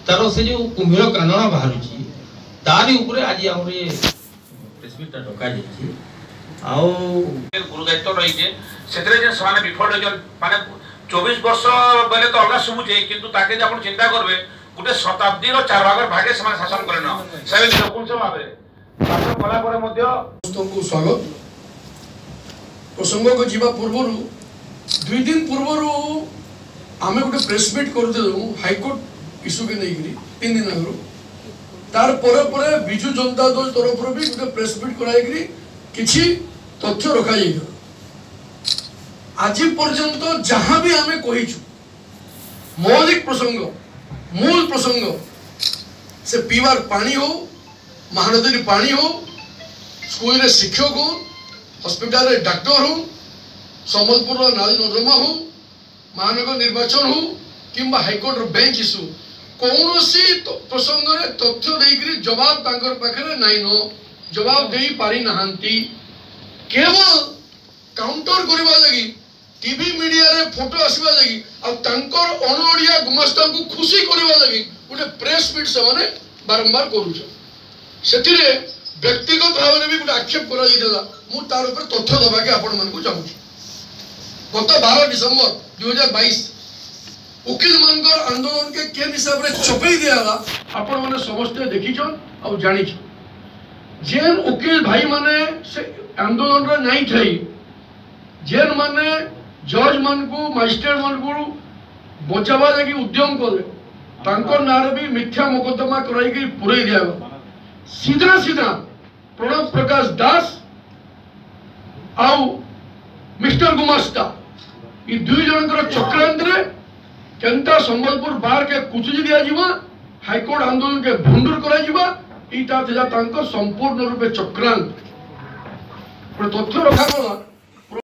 तार से जो कुंभीर कानना बाहर तारी उपरे आज आम प्रेसमिटा डका जाइए आउ गुरु दायित्व रही से विफल माने 24 वर्ष बेले तो अलग शुभुचे किंतु ताके आपण चिंता करबे गोटे शताब्दी रो 4 भाग भागे समान शासन करन से लोकन से भाबे शासन कला परे मध्य को स्वागत प्रसंग को जीवा पूर्व 2 दिन पूर्व आमे गोटे प्रेस मीट करते हाईकोर्ट इश्यू के नहीं 3 दिन आगु तार परे परे बिजु जनता दल तरफ भी गोटे प्रेस मीट कराई किछि तथ्य रखा जाई आज पर्यंत जहां भी आमे कहिछु मौलिक प्रसंग मूल प्रसंग से पीवार पानी हो महानदी पानी हो स्कूल रे शिक्षक हो हॉस्पिटल रे डॉक्टर हो संबलपुर नाली नर्दमा हो महानगर निर्वाचन हो किंबा हाईकोर्ट बेंच इश्यू कौन सी प्रसंग रे तथ्य देकरी जवाब तांकर पाखरे नाइ नो जवाब देई पारी नहांती केवल काउंटर करबा लगी टीवी मीडिया रे फोटो आसीबा लगी आ तांकर अनोडिया गुमस्ता को खुशी करबा लगी गोटे प्रेस मीट से माने बारंबार करूछ सेतिरे व्यक्तिगत भाव रे भी गोटे आक्षेप करा जितला मु तार ऊपर तथ्य दबा के आपण मन को चाहू गत 12 डिसेंबर 2022 वकील मानकर आंदोलन के केन हिसाब रे छपई दियाला आपण माने समस्त देखिछन आ जानिछ जेन वकील भाई माने से आंदोलन रे नहीं थई जेन माने जज मान को मजिस्ट्रेट मान को बचावा लगी उद्यम करे तांकर नारे भी मिथ्या मुकदमा कराई के पुरई दिया सीधा सीधा प्रणव प्रकाश दास आउ मिस्टर गुमास्ता ये दुई जनकर चक्रांत रे केंता संबलपुर बार के कुचुजी दिया जीवा हाईकोर्ट आंदोलन के भंडुर करा जीवा इटा थिला तांकर संपूर्ण रूपे चक्रांत तथ्य रखा गला